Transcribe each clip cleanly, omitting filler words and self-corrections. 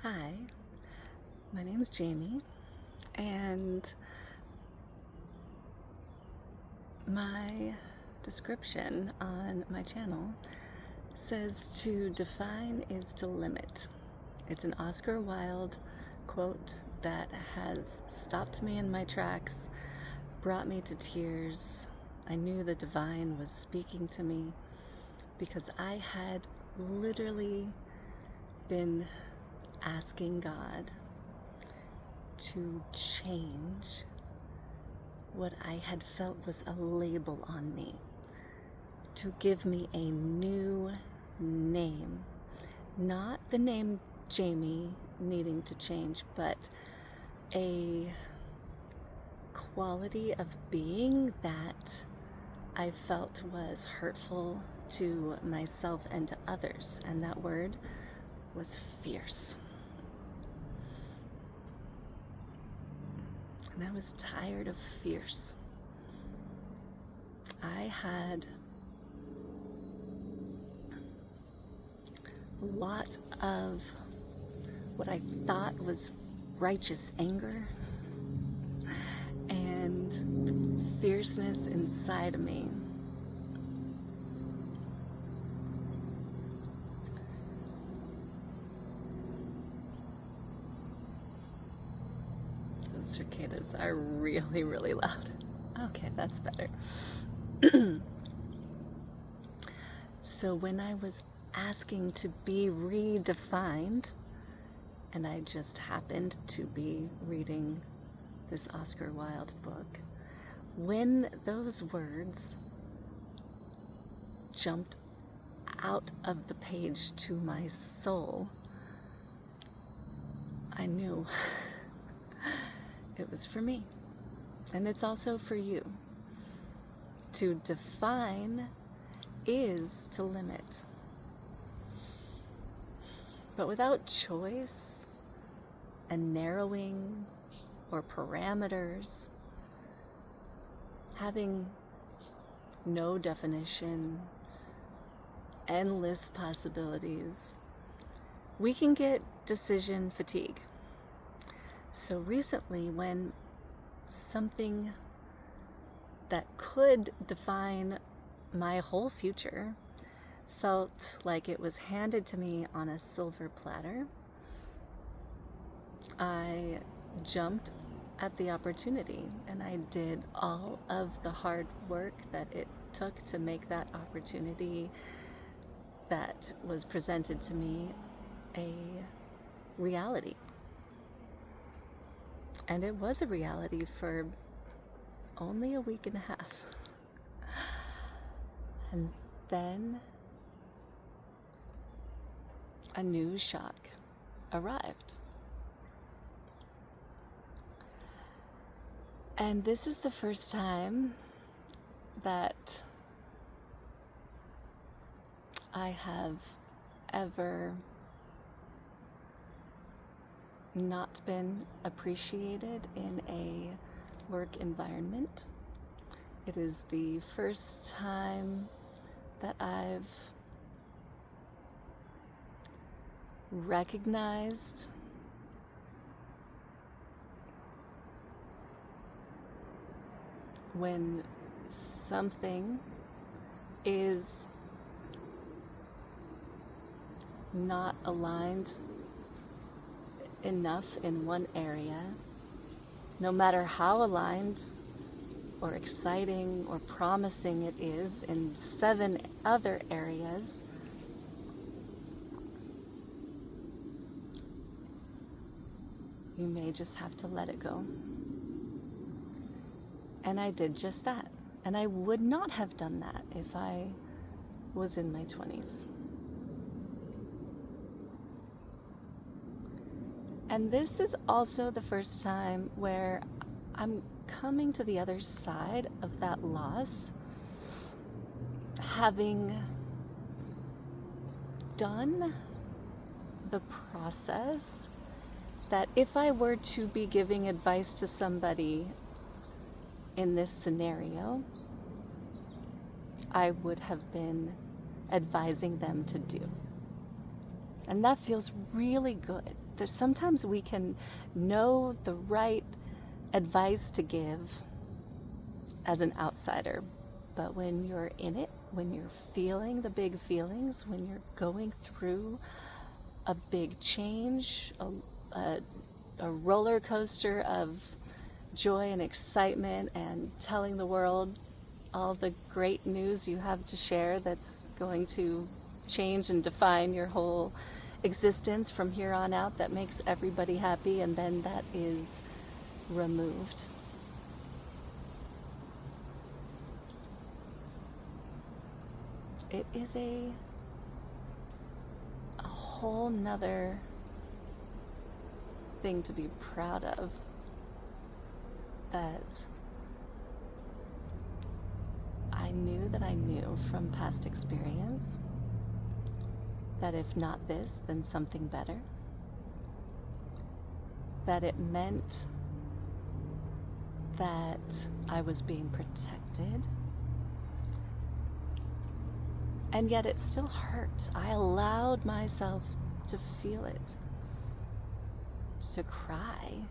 Hi, my name is Jamie, and my description on my channel says to define is to limit. It's an Oscar Wilde quote that has stopped me in my tracks, brought me to tears. I knew the divine was speaking to me because I had literally been asking God to change what I had felt was a label on me, to give me a new name. Not the name Jamie needing to change, but a quality of being that I felt was hurtful to myself and to others, and that word was fierce. And I was tired of fierce. I had a lot of what I thought was righteous anger and fierceness inside of me. Those cicadas are really, really loud. Okay, that's better. So when I was asking to be redefined, and I just happened to be reading this Oscar Wilde book, when those words jumped out of the page to my soul, I knew it was for me. And it's also for you. To define is to limit. But without choice and narrowing or parameters, having no definition, endless possibilities, we can get decision fatigue. So recently, when something that could define my whole future felt like it was handed to me on a silver platter, I jumped at the opportunity and I did all of the hard work that it took to make that opportunity that was presented to me a reality. And it was a reality for only a week and a half. And then a new shock arrived. And this is the first time that I have ever not been appreciated in a work environment. It is the first time that I've recognized when something is not aligned enough in one area, no matter how aligned or exciting or promising it is in 7 other areas, you may just have to let it go. And I did just that. And I would not have done that if I was in my 20s. And this is also the first time where I'm coming to the other side of that loss, having done the process that if I were to be giving advice to somebody in this scenario, I would have been advising them to do. And that feels really good. There's sometimes we can know the right advice to give as an outsider, but when you're in it, when you're feeling the big feelings, when you're going through a big change, a roller coaster of joy and excitement, and telling the world all the great news you have to share that's going to change and define your whole existence from here on out, that makes everybody happy, and then that is removed. It is a whole nother thing to be proud of, that I knew from past experience that if not this, then something better. That it meant that I was being protected. And yet it still hurt. I allowed myself to feel it, to cry,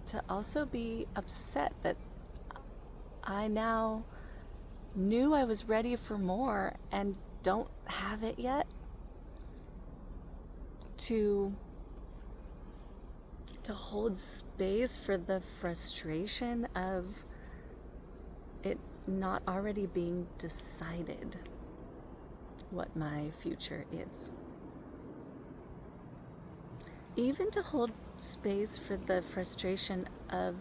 to also be upset that I now knew I was ready for more and don't have it yet. To hold space for the frustration of it not already being decided what my future is. Even to hold space for the frustration of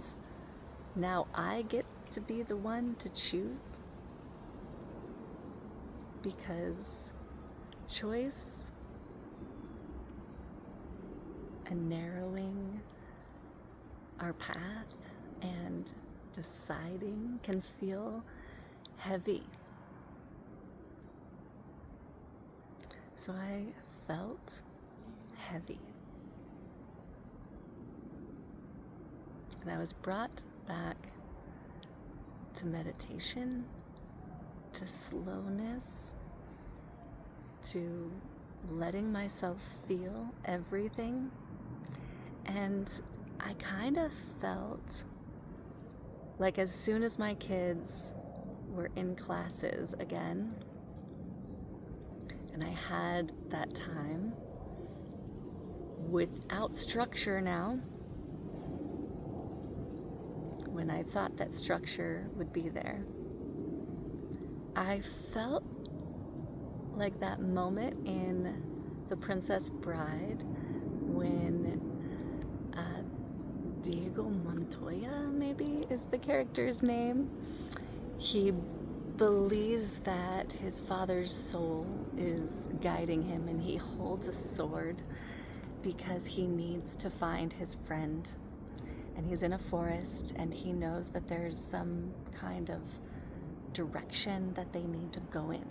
now I get to be the one to choose, because choice and narrowing our path and deciding can feel heavy. So I felt heavy. And I was brought back to meditation, to slowness, to letting myself feel everything. And I kind of felt like as soon as my kids were in classes again, and I had that time without structure now, when I thought that structure would be there, I felt like that moment in The Princess Bride when Diego Montoya, maybe, is the character's name. He believes that his father's soul is guiding him, and he holds a sword because he needs to find his friend. And he's in a forest, and he knows that there's some kind of direction that they need to go in.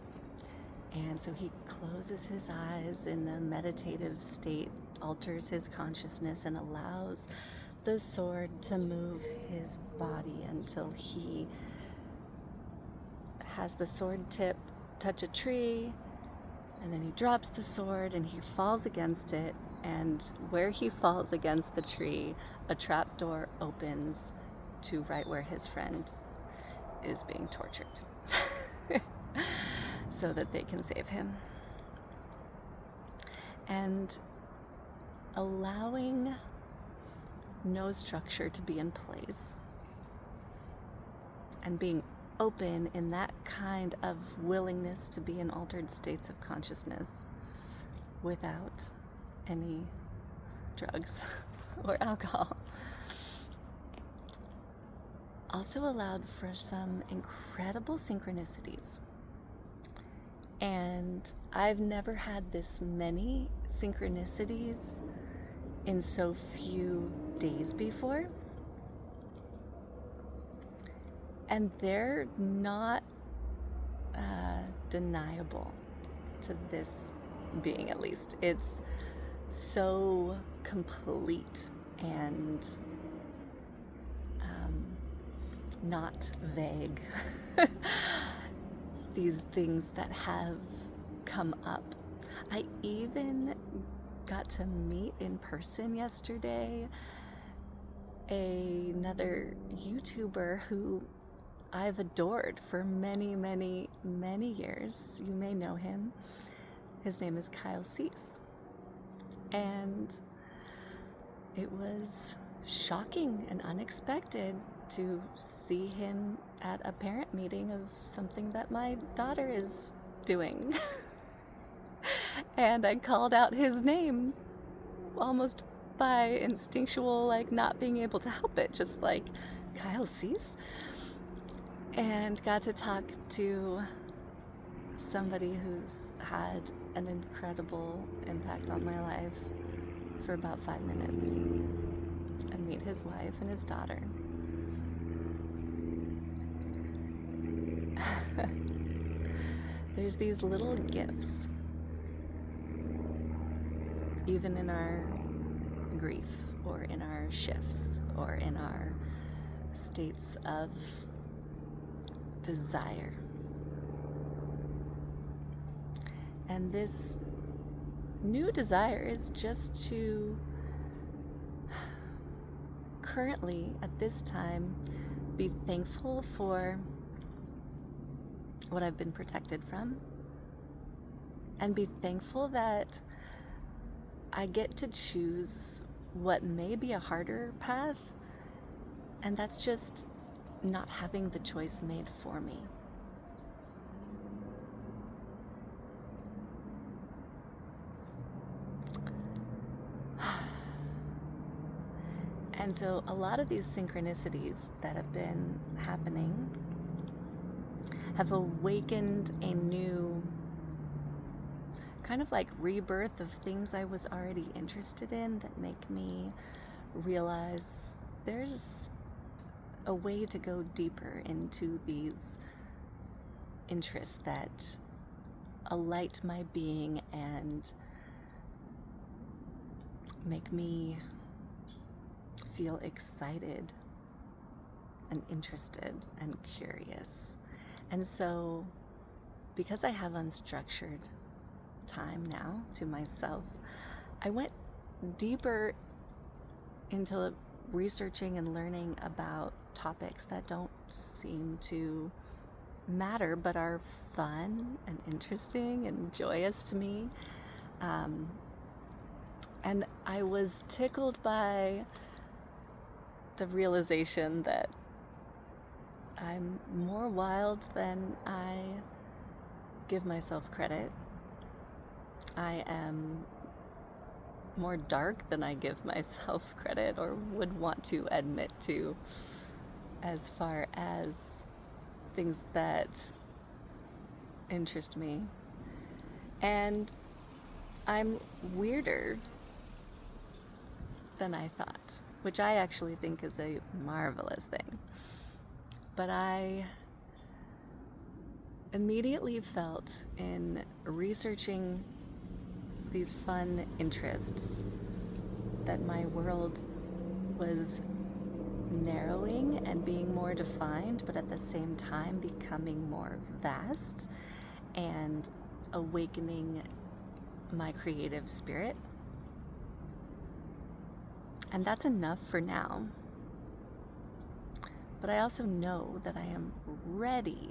And so he closes his eyes in a meditative state, alters his consciousness, and allows the sword to move his body until he has the sword tip touch a tree, and then he drops the sword and he falls against it, and where he falls against the tree, a trap door opens to right where his friend is being tortured so that they can save him. And allowing no structure to be in place and being open in that kind of willingness to be in altered states of consciousness without any drugs or alcohol also allowed for some incredible synchronicities. And I've never had this many synchronicities in so few days before. And they're not deniable to this being, at least. It's so complete and not vague. These things that have come up. I even got to meet in person yesterday another YouTuber who I've adored for many, many, many years. You may know him. His name is Kyle Cease. And it was shocking and unexpected to see him at a parent meeting of something that my daughter is doing. And I called out his name almost by instinctual, like, not being able to help it, just like, Kyle Cease? And got to talk to somebody who's had an incredible impact on my life for about 5 minutes, and meet his wife and his daughter. There's these little gifts, even in our grief, or in our shifts, or in our states of desire. And this new desire is just to currently, at this time, be thankful for what I've been protected from, and be thankful that I get to choose what may be a harder path, and that's just not having the choice made for me. And so a lot of these synchronicities that have been happening have awakened a new kind of like rebirth of things I was already interested in, that make me realize there's a way to go deeper into these interests that alight my being and make me feel excited and interested and curious. And so, because I have unstructured time now to myself, I went deeper into researching and learning about topics that don't seem to matter but are fun and interesting and joyous to me. And I was tickled by the realization that I'm more wild than I give myself credit. I am more dark than I give myself credit or would want to admit to, as far as things that interest me. And I'm weirder than I thought, which I actually think is a marvelous thing. But I immediately felt, in researching these fun interests, that my world was narrowing and being more defined, but at the same time becoming more vast and awakening my creative spirit. And that's enough for now. But I also know that I am ready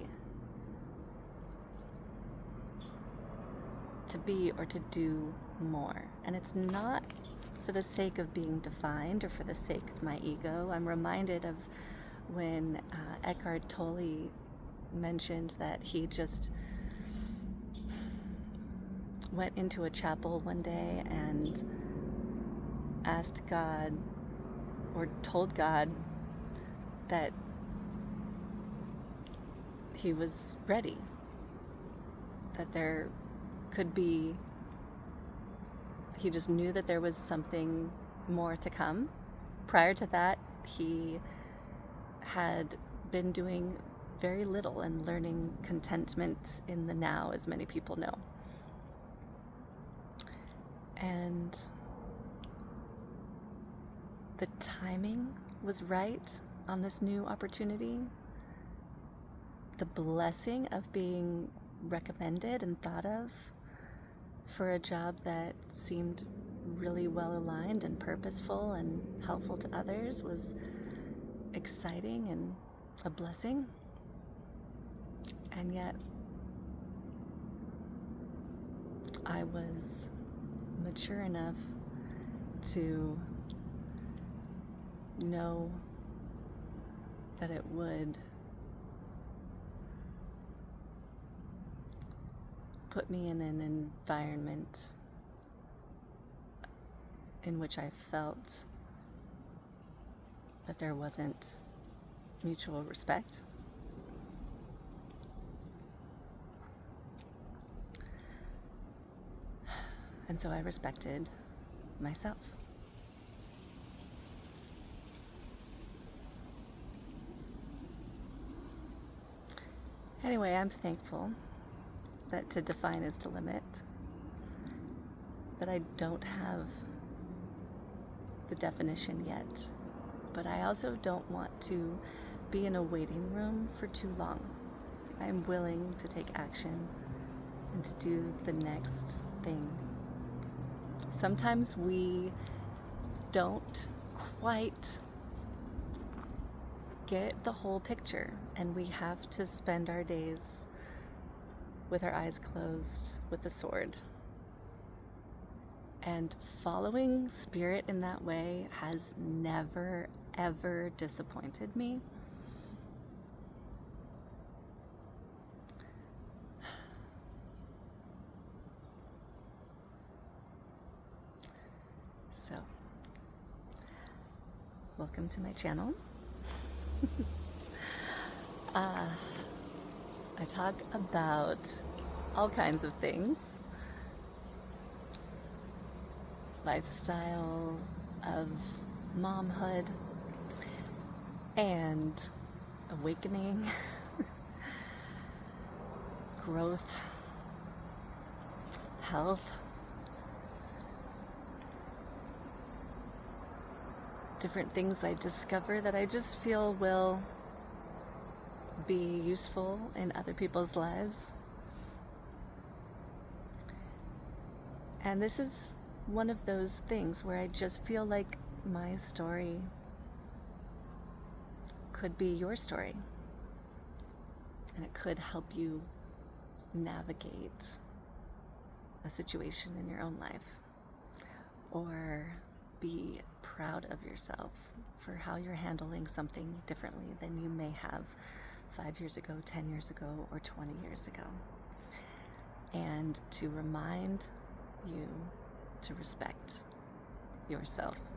to be or to do more. And it's not for the sake of being defined or for the sake of my ego. I'm reminded of when Eckhart Tolle mentioned that he just went into a chapel one day and asked God, or told God, that he was ready, that there could be, he just knew that there was something more to come. Prior to that, he had been doing very little and learning contentment in the now, as many people know. And the timing was right on this new opportunity. The blessing of being recommended and thought of for a job that seemed really well aligned and purposeful and helpful to others was exciting and a blessing. And yet I was mature enough to know that it would put me in an environment in which I felt that there wasn't mutual respect. And so I respected myself. Anyway, I'm thankful that to define is to limit, that I don't have the definition yet, but I also don't want to be in a waiting room for too long. I'm willing to take action and to do the next thing. Sometimes we don't quite get the whole picture, and we have to spend our days with our eyes closed with the sword. And following spirit in that way has never, ever disappointed me. So, welcome to my channel. I talk about all kinds of things. Lifestyle of momhood and awakening, growth, health, different things I discover that I just feel will be useful in other people's lives. And this is one of those things where I just feel like my story could be your story, and it could help you navigate a situation in your own life, or be proud of yourself for how you're handling something differently than you may have 5 years ago, 10 years ago, or 20 years ago. And to remind you to respect yourself.